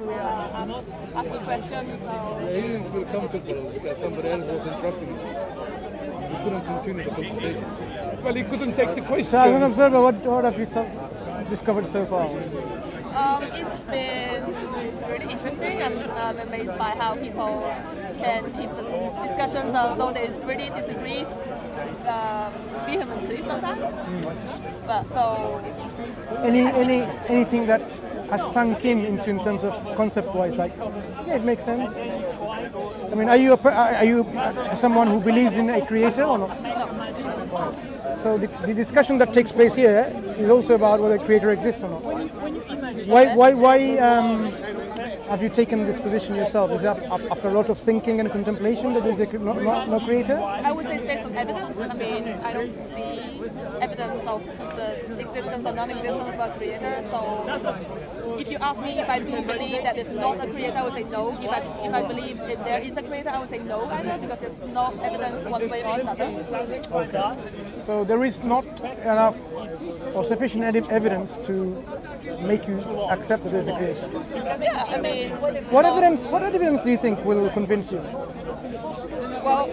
we were asking questions. So He didn't feel comfortable because somebody else was interrupting him. He couldn't continue the conversation. Well, he couldn't take the question. So as an observer, what have you discovered so far? it's been really interesting. I'm amazed by how people can keep discussions, although they really disagree vehemently sometimes. But so Anything that has sunk in terms of concept-wise, like, yeah, it makes sense. I mean, are you someone who believes in a creator or not? no. So the discussion that takes place here is also about whether a creator exists or not. Why have you taken this position yourself? Is that after a lot of thinking and contemplation that there is no creator? I would say it's based on evidence. I mean, I don't see evidence of the existence or non-existence of a creator. So if you ask me if I do believe that there's not a creator, I would say no. If I believe that there is a creator, I would say no either, because there's no evidence one way or another. So there is not enough or sufficient evidence to make you accept that there's a creator. Yeah, I mean, What evidence do you think will convince you? well,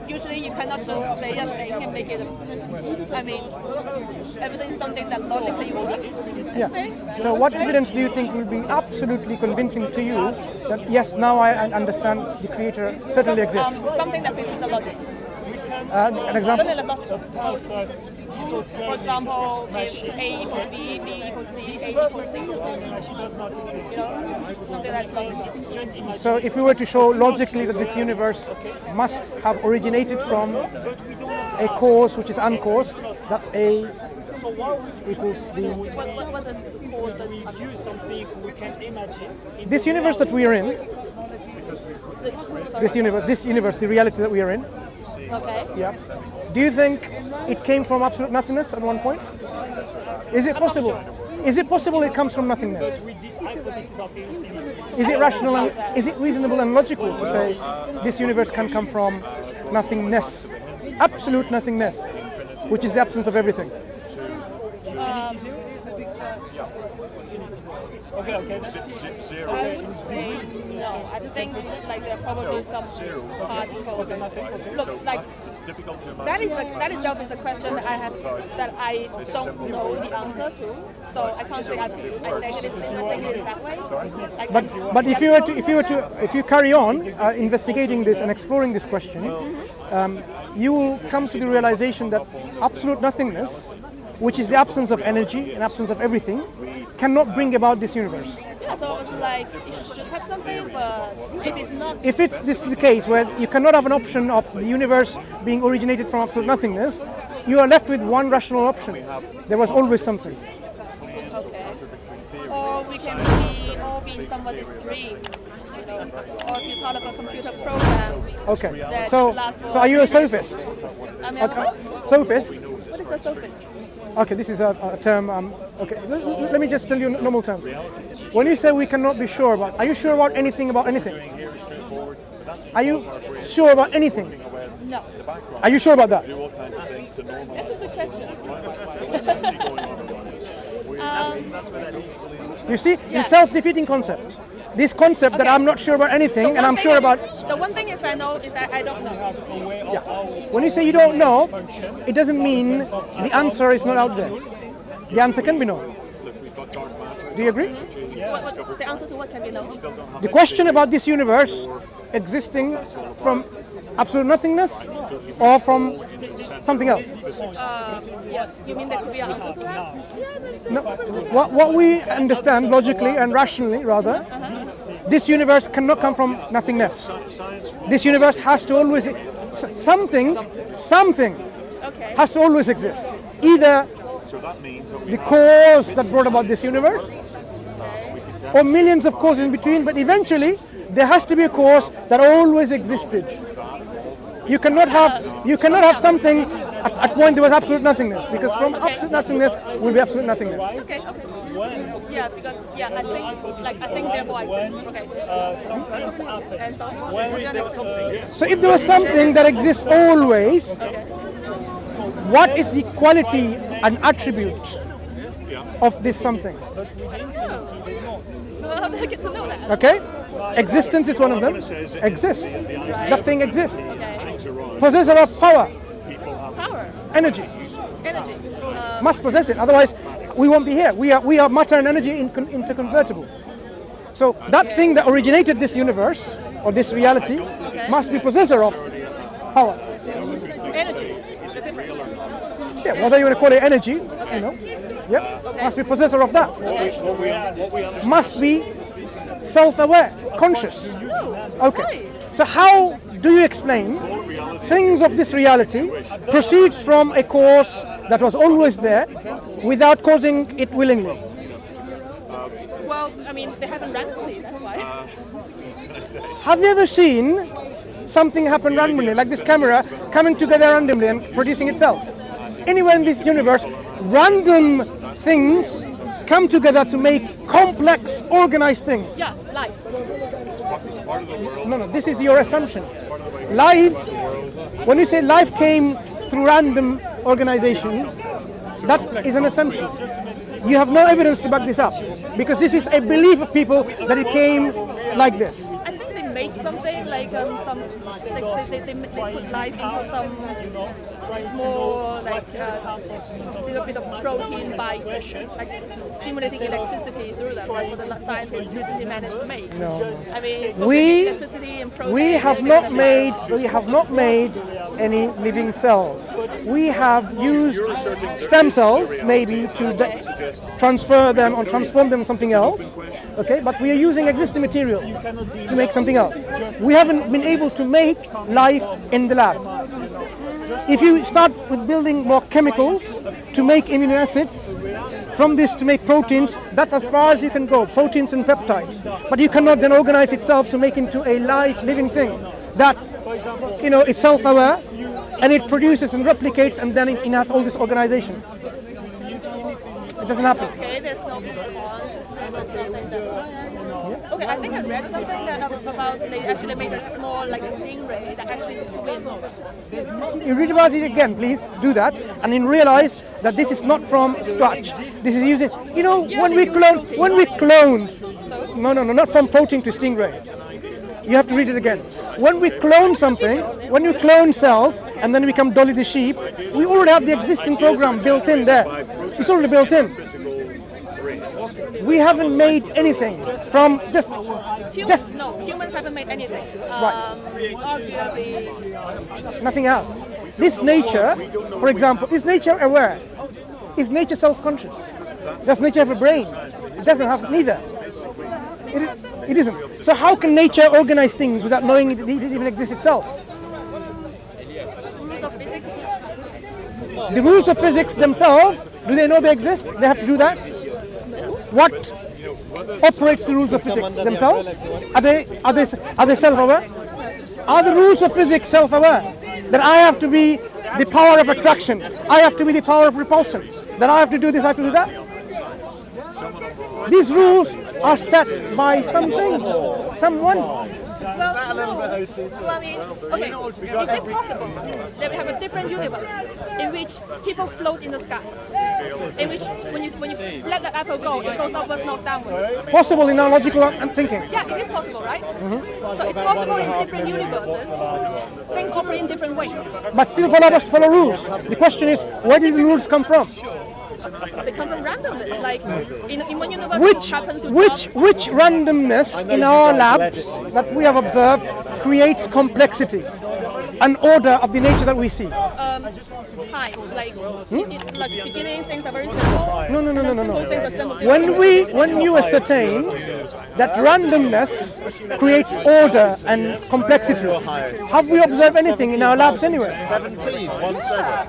usually you cannot just say a thing and make it. I mean, evidence is something that logically works. Yeah. So what evidence do you think will be absolutely convincing to you that yes, now I understand the creator certainly exists? Something that fits with the logic. An example? For example, if A equals B, B equals C, A equals C. You know, something that's logical. So if we were to show logically that this universe must have originated from a cause which is uncaused, that's A equals B. What does cause This universe that we are in, this universe, the reality that we are in, Okay. yeah. Do you think it came from absolute nothingness at one point? Is it possible? Is it possible it comes from nothingness? Is it rational and is it reasonable and logical to say this universe can come from nothingness, absolute nothingness, which is the absence of everything? I would say no. I think like there are probably some particles. Look, like that itself is a question that I don't know the answer to. So I can't say I think it is that way. Like, But if you carry on investigating this and exploring this question, you will come to the realization that absolute nothingness, which is the absence of energy and absence of everything, cannot bring about this universe. Yeah, so it's like it should have something, but if it's not... If this is the case, where you cannot have an option of the universe being originated from absolute nothingness, you are left with one rational option. There was always something. Okay. Or we can all be in somebody's dream, you know, or be part of a computer program. Okay, so are you a sophist? I mean, Sophist? what is a sophist? Okay, this is a term. Okay, let me just tell you in normal terms. When you say we cannot be sure about, are you sure about anything about anything? Are you sure about anything? No. Are you sure about that? That's a good question. You see, it's a self-defeating concept. This concept that I'm not sure about anything and I'm sure about... The one thing is I know is that I don't know. Yeah. When you say you don't know, it doesn't mean the answer is not out there. The answer can be no. Do you agree? The answer to what can be no? The question about this universe existing from absolute nothingness or from something else. Yeah. You mean there could be an answer to that? No. What we understand logically and rationally, rather, this universe cannot come from nothingness. This universe has to always something has to always exist. Either the cause that brought about this universe, or millions of causes in between. But eventually, there has to be a cause that always existed. You cannot have something at point there was absolute nothingness, because from absolute nothingness will be absolute nothingness. Okay. Yeah, because I think therefore I said okay. And so. So if there was something that exists always, what is the quality and attribute of this something? I get to know that? Okay? Existence is one of them. Exists. That thing exists. Okay. Possessor of power, Power, energy. energy. Must possess it, otherwise we won't be here. We are matter and energy interconvertible. So that thing that originated this universe or this reality must be possessor of power. Energy. The different. Yeah, whether you want to call it energy, you know, yep, must be possessor of that. Must be self-aware, conscious. Okay. So how do you explain things of this reality proceeds from a cause that was always there without causing it willingly? Well, I mean, they happen randomly, that's why. Have you ever seen something happen randomly, like this camera coming together randomly and producing itself? Anywhere in this universe, random things come together to make complex, organized things. Yeah, life. No, this is your assumption. Life, when you say life came through random organization, that is an assumption. You have no evidence to back this up, because this is a belief of people that it came like this. I think they made something like they put life into some small little bit of protein by stimulating electricity through them. That's what the scientists recently managed to make. No. I mean, it's supposed to be electricity and protein. We have not made any living cells. We have used stem cells maybe to transfer them or transform them into something else. Okay, but we are using existing material to make something else. We haven't been able to make life in the lab. If you start with building more chemicals to make amino acids, from this to make proteins, that's as far as you can go, proteins and peptides. But you cannot then organize itself to make into a life, living thing that, you know, is self-aware and it produces and replicates and then it has all this organization. It doesn't happen. Okay, there's no consciousness, there's nothing that... Okay, I think I read something about they actually made a small stingray that actually swims. You read about it again, please do that, and then realize that this is not from scratch. This is using, you know, when we clone, not from protein to stingray. You have to read it again. When we clone something, when we clone cells, and then we become Dolly the sheep, we already have the existing program built in there. It's already built in. We haven't made anything from humans haven't made anything. Arguably, nothing else. This nature, for example, is nature aware? Is nature self-conscious? Does nature have a brain? It doesn't have neither. It isn't. So how can nature organize things without knowing it even exists itself? rules of physics. The rules of physics themselves, do they know they exist? They have to do that? What operates the rules of physics themselves? Are they self-aware? Are the rules of physics self-aware? That I have to be the power of attraction, I have to be the power of repulsion, that I have to do this, I have to do that? These rules are set by something, someone. Well, no. So I mean, okay, is it possible that we have a different universe in which people float in the sky? In which, when you let the apple go, it goes upwards, not downwards? Possible in our logical thinking. Yeah, it is possible, right? So it's possible in different universes. Things operate in different ways. But still follow rules. The question is, where did the rules come from? They come from randomness. Like in one universe, which randomness in our labs that we have observed creates complexity, an order of the nature that we see? Hyde, like beginning things are very simple. No. Simple things are simple. When you ascertain that randomness creates order and complexity, have we observed anything in our labs anywhere? 17.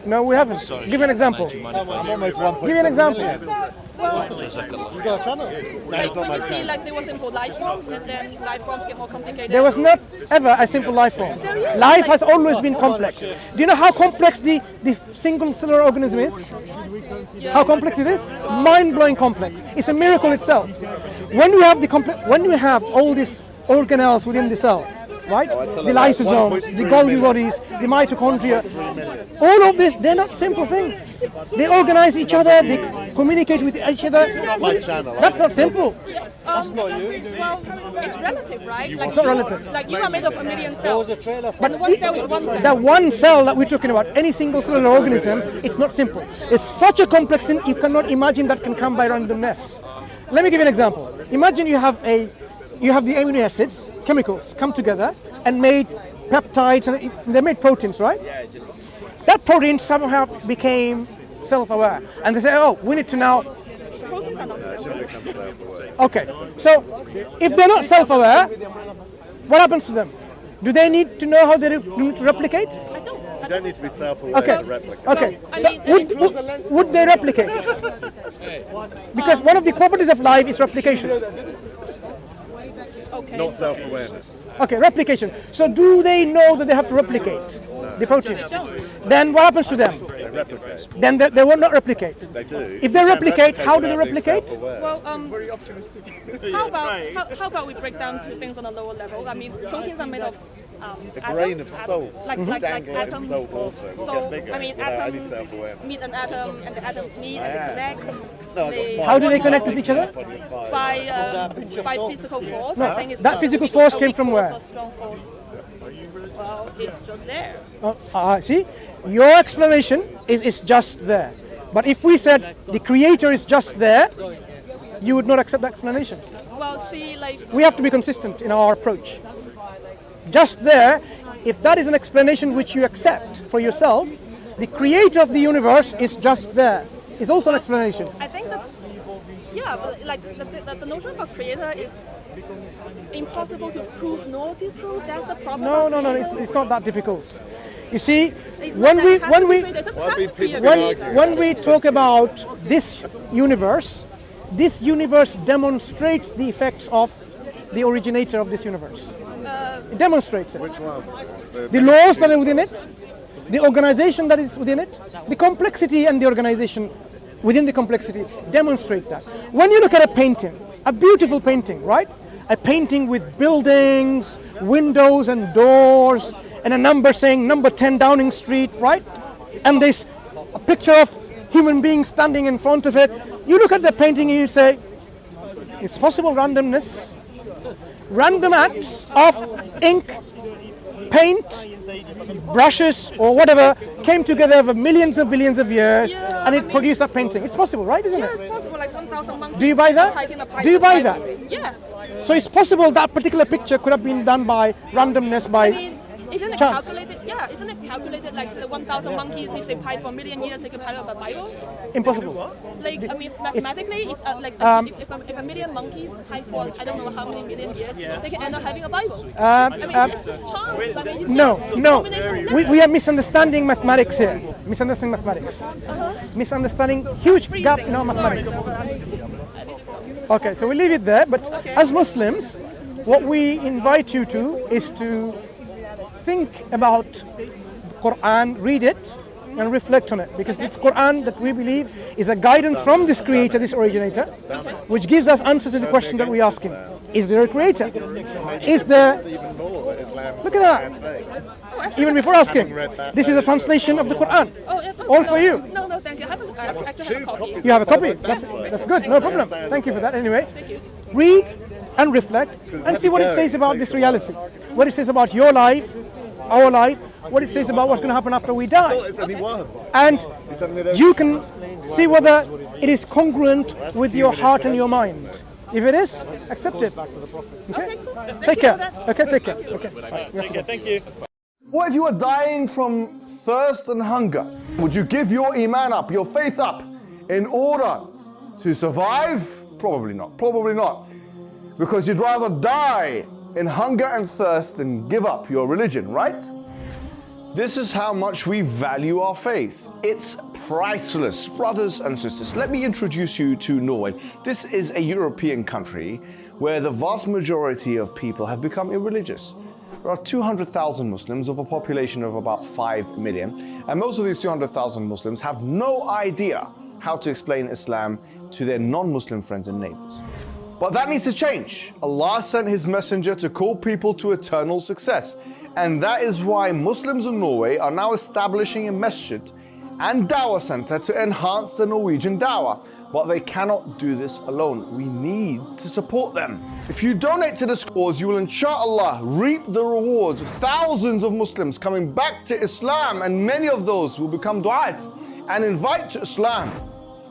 No, we haven't. Give me an example. I'm almost 1. Give me an example. Well, You got a channel? when you see there were simple life forms, and then life forms get more complicated. There was not ever a simple life form. Life has always been complex. Do you know how complex the single cellular organism is? How complex it is? Mind-blowing complex. It's a miracle itself. When we have all these organelles within the cell, right? The lysosomes, the Golgi bodies, the mitochondria. All of this, they're not simple things. They organize each other, they communicate with each other. That's not simple. That's not you. Well, it's relative, right? Like It's not relative. Like you are made of a million cells. But one cell is one cell. That one cell that we're talking about, any single cellular organism, it's not simple. It's such a complex thing, you cannot imagine that can come by randomness. Let me give you an example. Imagine you have the amino acids, chemicals, come together and made peptides, and they made proteins, right? That protein somehow became self-aware. And they say, oh, we need to now... Proteins are not self-aware. Okay, so if they're not self-aware, what happens to them? Do they need to know how they need to replicate? I don't. You don't need to be self-aware to replicate. Okay. I So mean, would they replicate? Because one of the properties of life is replication. Okay. Not self-awareness. Okay, replication. So do they know that they have to replicate the proteins? Then what happens to them? They replicate. Then they will not replicate. They do. If they replicate, how do they replicate? Well, how about we break down two things on a lower level? I mean, proteins are made of A grain of salt like dangled in atoms. salt water will So get bigger I mean, without any atoms self-awareness. meet an atom, and the atoms meet and they connect. No, They- How do they connect with each other? By physical force. No, I think it's that just physical a force weak came from force where? or strong force. Well, it's just there. See, your explanation is just there. But if we said the creator is just there, you would not accept that explanation. Well, see, like We have to be consistent in our approach. Just there, if that is an explanation which you accept for yourself, the creator of the universe is just there. It's also an explanation. I think that, yeah, but like the notion of a creator is impossible to prove nor disprove. That's the problem. No, it's not that difficult. You see, It's when not we that it has to be when we created. It doesn't have to be a when, creator. when we talk about this universe demonstrates the effects of the originator of this universe. It demonstrates it. Which one? The laws that are within it, the organization that is within it, the complexity and the organization within the complexity demonstrate that. When you look at a painting, a beautiful painting, right? A painting with buildings, windows and doors, and a number saying number 10 Downing Street, right? And there's a picture of human beings standing in front of it. You look at the painting and you say, it's possible randomness. Random acts of ink, paint, brushes, or whatever came together over millions and billions of years, and it produced that painting. It's possible, right? Isn't Yeah, it's it? possible. Like 1,000 monkeys. Do you buy that? hiking a Do you buy pipe. that? Yeah. So it's possible that particular picture could have been done by randomness, by I mean, isn't it chance. calculated? Yeah, isn't it calculated like the 1,000 monkeys, if they pipe for a million years, they can pipe up a Bible? impossible. Like, I mean, mathematically, if a million monkeys pipe for I don't know how many million years, they can end up having a Bible. I mean, it's just chance. I mean, it's No, just no. combination of We letters. are misunderstanding mathematics here. Misunderstanding mathematics. Misunderstanding huge gap in our mathematics. Okay, so we leave it there. But as Muslims, what we invite you to is to think about the Quran, read it, and reflect on it. Because this Quran that we believe is a guidance from this creator, this originator, which gives us answers to the question that we're asking. Is there a creator? Is there... Even more that Islam Look at that. Even before asking, this is a translation of the Quran. Oh, yeah, All for you. No, thank you. I actually have a copy. You have a copy. That's good. No problem. Thank you for that. Anyway, read and reflect and see what it says about this reality. What it says about your life, our life, what it says about what's going to happen after we die. It's only one. And It's only those you can see whether it is congruent with your heart and your mind. If it is, accept it. Okay? Take care. Okay, take care. Okay. Right. We have to go. Thank you. What if you were dying from thirst and hunger? Would you give your iman up, your faith up, in order to survive? Probably not. Probably not. Because you'd rather die in hunger and thirst than give up your religion, right? This is how much we value our faith. It's priceless. Brothers and sisters, let me introduce you to Norway. This is a European country where the vast majority of people have become irreligious. There are 200,000 Muslims of a population of about 5 million, and most of these 200,000 Muslims have no idea how to explain Islam to their non-Muslim friends and neighbors. But that needs to change. Allah sent His messenger to call people to eternal success. And that is why Muslims in Norway are now establishing a masjid and Dawah center to enhance the Norwegian Dawah. But they cannot do this alone. We need to support them. If you donate to this cause, you will inshallah reap the rewards of thousands of Muslims coming back to Islam, and many of those will become du'at and invite to Islam.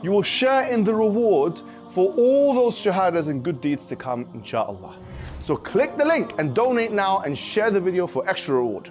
You will share in the reward for all those shahadas and good deeds to come, inshallah. So click the link and donate now and share the video for extra reward.